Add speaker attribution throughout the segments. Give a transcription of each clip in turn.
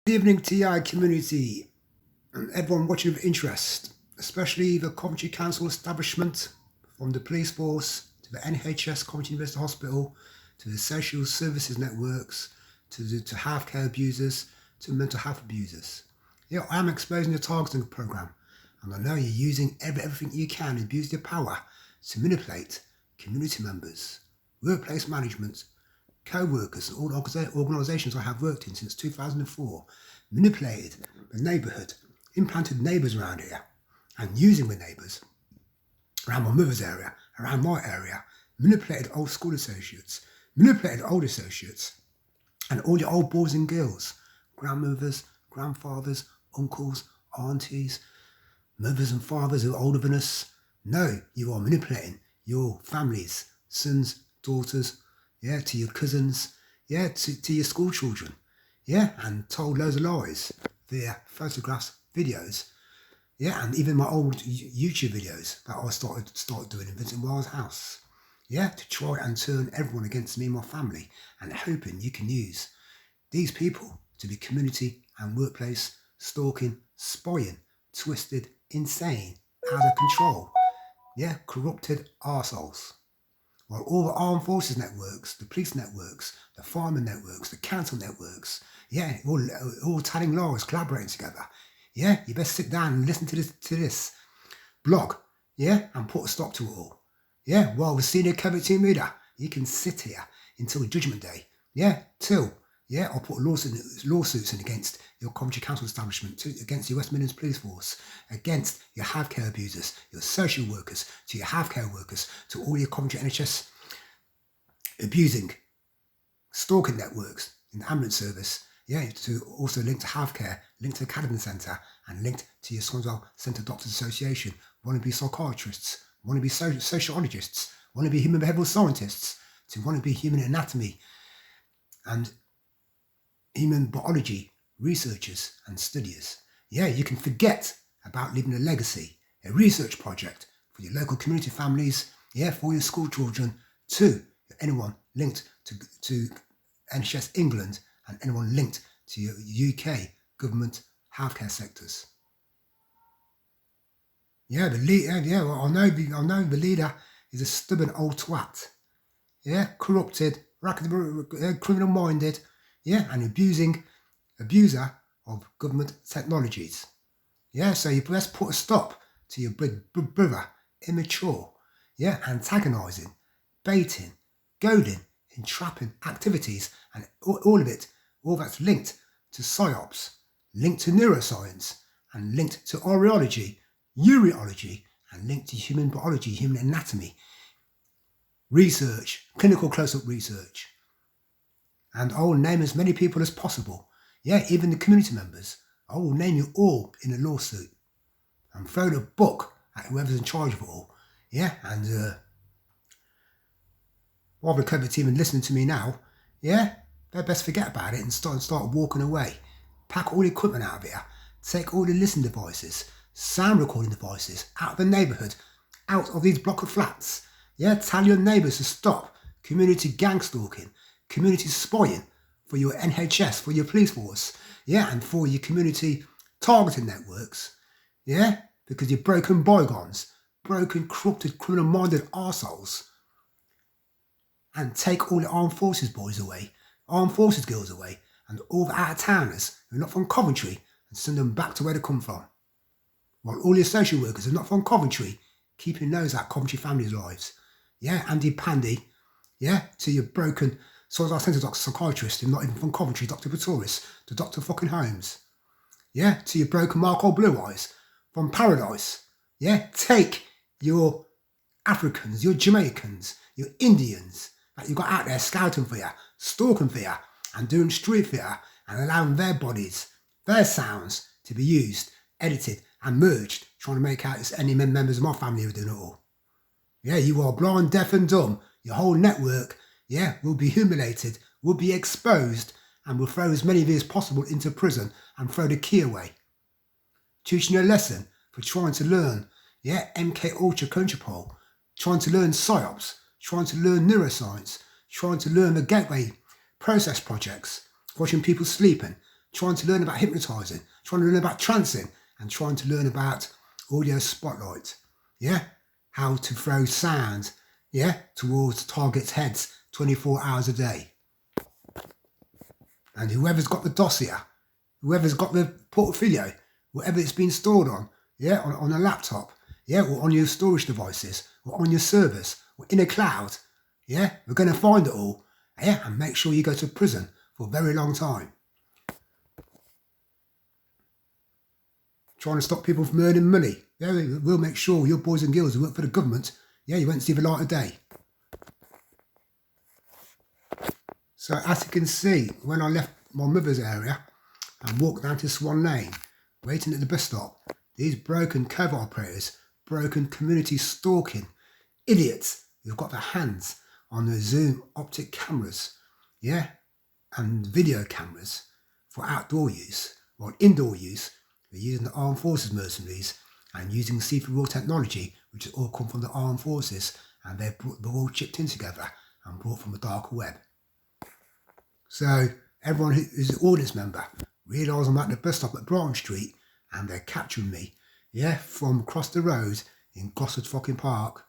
Speaker 1: Good evening, TI community, and everyone watching with interest, especially the Coventry Council establishment, from the police force to the NHS Coventry University Hospital, to the social services networks, to healthcare abusers, to mental health abusers. Yeah, I am exposing the targeting program, and I know you're using everything you can to abuse your power to manipulate community members, workplace management, co-workers and all the organisations I have worked in since 2004, manipulated the neighbourhood, implanted neighbours around here, and using the neighbours around my mother's area, around my area, manipulated old school associates, manipulated old associates, and all your old boys and girls, grandmothers, grandfathers, uncles, aunties, mothers and fathers who are older than us. No, you are manipulating your families, sons, daughters, to your cousins, to your school children, and told loads of lies via photographs, videos, and even my old YouTube videos that I started doing in Vincent Wild's house, to try and turn everyone against me and my family, and hoping you can use these people to be community and workplace stalking, spying, twisted, insane, out of control, corrupted arseholes. While all the armed forces networks, the police networks, the fireman networks, the council networks, all telling lies, collaborating together. You best sit down and listen to this blog, and put a stop to it all. While the senior Covert team leader, you can sit here until Judgment Day. I'll put lawsuits in against your Coventry Council establishment, against your West Midlands Police Force, against your healthcare abusers, your social workers, to your healthcare workers, to all your Coventry NHS abusing, stalking networks in the ambulance service, to also link to healthcare, link to the Cadden Centre, and linked to your Swanswell Centre Doctors Association, wannabe psychiatrists, wannabe sociologists, wannabe human behavioural scientists, to wannabe human anatomy and human biology researchers and studiers. You can forget about leaving a legacy, a research project for your local community families, for your school children, to anyone linked to NHS England and anyone linked to your UK government healthcare sectors. I know the leader is a stubborn old twat. Corrupted, criminal-minded, and abuser of government technologies. So you best put a stop to your big brother, immature, antagonising, baiting, goading, entrapping activities, and all of it, all that's linked to Psyops, linked to neuroscience, and linked to uriology, and linked to human biology, human anatomy, research, clinical close-up research. And I will name as many people as possible. Even the community members. I will name you all in a lawsuit and throw the book at whoever's in charge of it all. And while the Covert team are listening to me now, they best forget about it and start walking away. Pack all the equipment out of here. Take all the listening devices, sound recording devices out of the neighbourhood, out of these block of flats. Tell your neighbours to stop community gang stalking, community spying for your NHS, for your police force, and for your community targeting networks, because you're broken bygones, broken, corrupted, criminal-minded arseholes, and take all the armed forces boys away, armed forces girls away, and all the out-of-towners who are not from Coventry, and send them back to where they come from. While all your social workers are not from Coventry, keep your nose out Coventry families' lives. Andy Pandy, to your broken Swanswell Centre Doctor psychiatrist who's not even from Coventry, Dr. Pretorius, to Dr. fucking Holmes. To your broken Marco Blue Eyes from Paradise. Take your Africans, your Jamaicans, your Indians that you got out there scouting for you, stalking for you, and doing street for you, and allowing their bodies, their sounds to be used, edited, and merged, trying to make out it's any members of my family who are doing it all. You are blind, deaf, and dumb. Your whole network, will be humiliated, will be exposed, and will throw as many of you as possible into prison and throw the key away. Teaching you a lesson for trying to learn, MK Ultra Control, trying to learn Psyops, trying to learn neuroscience, trying to learn the gateway process projects, watching people sleeping, trying to learn about hypnotising, trying to learn about trancing, and trying to learn about audio spotlight. Yeah, how to throw sound, yeah, towards targets' heads 24 hours a day. And whoever's got the dossier, whoever's got the portfolio, whatever it's been stored on, yeah, on a laptop, yeah, or on your storage devices, or on your servers, or in a cloud, yeah, we're going to find it all, yeah, and make sure you go to prison for a very long time. Trying to stop people from earning money. Yeah, we'll make sure your boys and girls who work for the government, yeah, you won't see the light of day. So as you can see, when I left my mother's area and walked down to Swan Lane, waiting at the bus stop, these broken covert operators, broken community stalking idiots who've got their hands on the Zoom optic cameras, yeah, and video cameras for outdoor use, while indoor use, they're using the armed forces mercenaries and using see-through raw technology, which has all come from the armed forces, and they're all chipped in together and brought from the dark web. So everyone who's an audience member realise I'm at the bus stop at Brighton Street and they're capturing me, yeah, from across the road in Gosford fucking Park,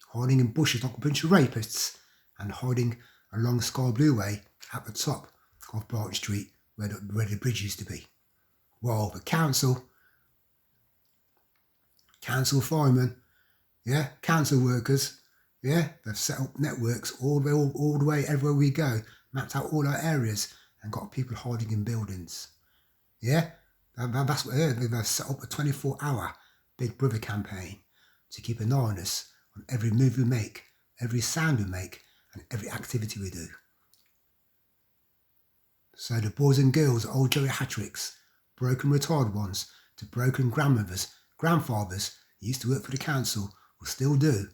Speaker 1: hiding in bushes like a bunch of rapists and hiding along Sky Blue Way at the top of Brighton Street where the bridge used to be. Well, the council firemen, yeah, council workers, yeah, they've set up networks all the way everywhere we go, mapped out all our areas and got people hiding in buildings. Yeah, that's what they've set up a 24-hour Big Brother campaign to keep an eye on us, on every move we make, every sound we make, and every activity we do. So the boys and girls, old geriatrics, broken retired ones, to broken grandmothers, grandfathers, who used to work for the council, will still do.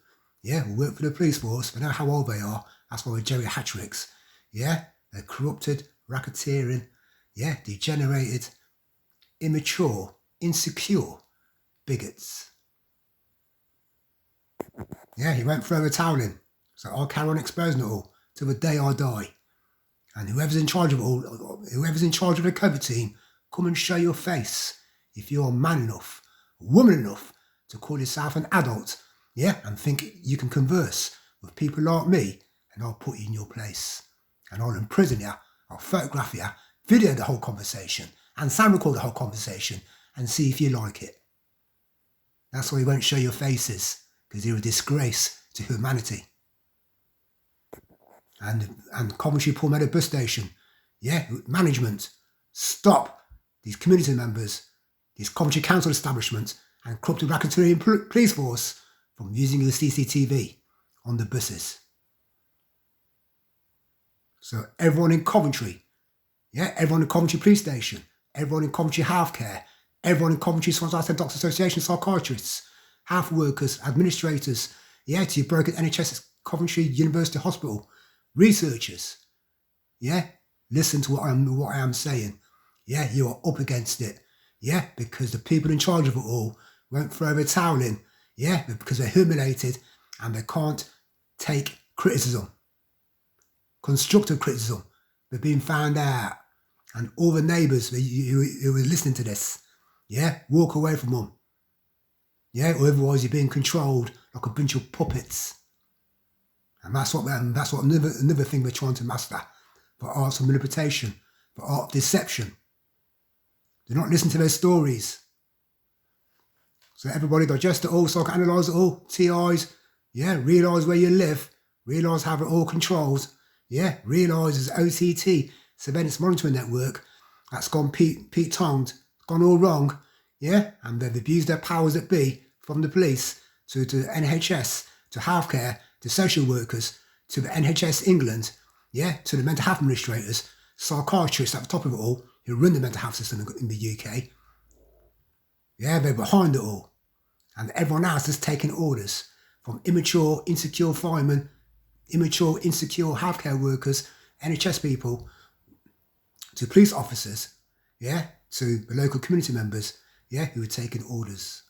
Speaker 1: Yeah, will work for the police force, they know how old they are, that's why we're geriatrics. Yeah, they're corrupted, racketeering, yeah, degenerated, immature, insecure bigots. Yeah, he won't throw a towel in, so I'll carry on exposing it all till the day I die. And whoever's in charge of it all, whoever's in charge of the Covert team, come and show your face if you're man enough, woman enough to call yourself an adult, yeah, and think you can converse with people like me, and I'll put you in your place. And I'll imprison you, I'll photograph you, video the whole conversation, and sound record the whole conversation, and see if you like it. That's why you won't show your faces, because you're a disgrace to humanity. And Coventry Palmetto bus station, yeah, management, stop these community members, these Coventry council establishments, and corrupted racketeering police force from using the CCTV on the buses. So everyone in Coventry, yeah, everyone in Coventry Police Station, everyone in Coventry Healthcare, everyone in Coventry Swansea Doctors Association, psychiatrists, health workers, administrators, yeah, to your broken NHS Coventry University Hospital, researchers, yeah, listen to what I am saying. Yeah, you are up against it. Yeah, because the people in charge of it all won't throw the towel in. Yeah, because they're humiliated and they can't take criticism. Constructive criticism. They're being found out. And all the neighbours who are listening to this, yeah, walk away from them. Yeah, or otherwise you're being controlled like a bunch of puppets. And that's what another thing we're trying to master. For arts of manipulation, for art of deception. Do not listen to their stories. So everybody digest it all, psychoanalyse it all, TIs, yeah, realise where you live, realise how it all controls, yeah, realise there's OTT, Surveillance Monitoring Network, that's gone Pete-tongued, gone all wrong, yeah, and they've abused their powers that be, from the police to NHS, to healthcare, to social workers, to the NHS England, yeah, to the mental health administrators, psychiatrists at the top of it all, who run the mental health system in the UK. Yeah, they're behind it all. And everyone else is taking orders from immature, insecure firemen, immature, insecure healthcare workers, NHS people, to police officers, yeah, to the local community members, yeah, who are taking orders.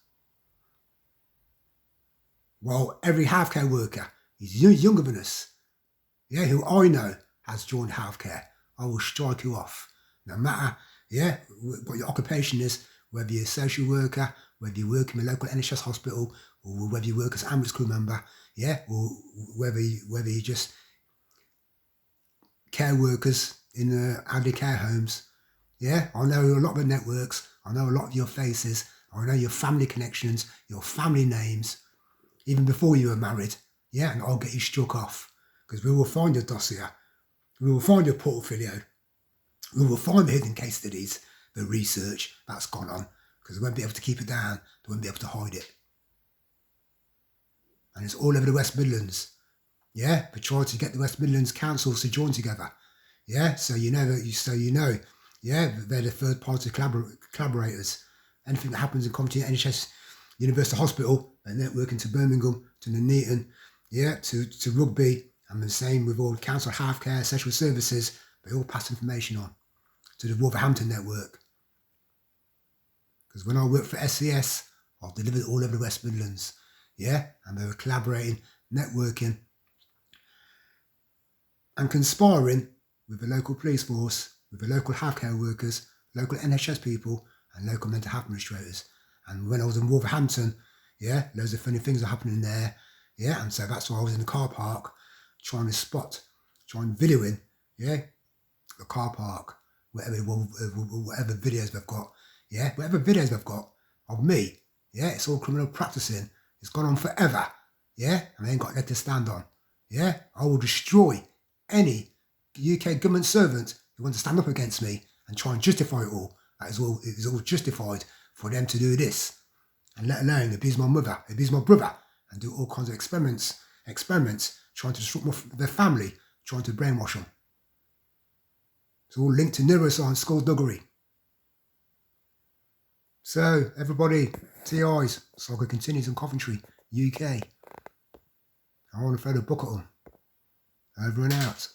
Speaker 1: While every healthcare worker is younger than us, yeah, who I know has joined healthcare, I will strike you off. No matter, yeah, what your occupation is, whether you're a social worker, whether you work in a local NHS hospital, or whether you work as an ambulance crew member, yeah, or whether you just care workers in the elderly care homes. Yeah, I know a lot of the networks, I know a lot of your faces, I know your family connections, your family names, even before you were married. Yeah, and I'll get you struck off, because we will find your dossier, we will find your portfolio, we will find the hidden case studies, the research that's gone on, because they won't be able to keep it down, they won't be able to hide it. And it's all over the West Midlands. Yeah, we tried to get the West Midlands councils to join together. Yeah, so you know, yeah, they're the third party collaborators. Anything that happens in Community NHS University Hospital, they're networking to Birmingham, to Nuneaton, yeah, to Rugby, and the same with all council healthcare, social services. They all pass information on to the Wolverhampton network. Because when I worked for SCS, I delivered all over the West Midlands, yeah, and they were collaborating, networking, and conspiring with the local police force, with the local healthcare workers, local NHS people, and local mental health administrators. And when I was in Wolverhampton, yeah, loads of funny things are happening there, yeah, and so that's why I was in the car park trying videoing, yeah, the car park, whatever videos they've got, yeah, whatever videos they've got of me, yeah, it's all criminal practicing. It's gone on forever, yeah, and I ain't got a leg to stand on, yeah. I will destroy any UK government servant who wants to stand up against me and try and justify it all. It is all justified for them to do this, and let alone abuse my mother, abuse my brother, and do all kinds of experiments, trying to disrupt their family, trying to brainwash them. It's all linked to neuroscience, skullduggery. So, everybody, TI's saga continues in Coventry, UK. I want to throw the book at them. Over and out.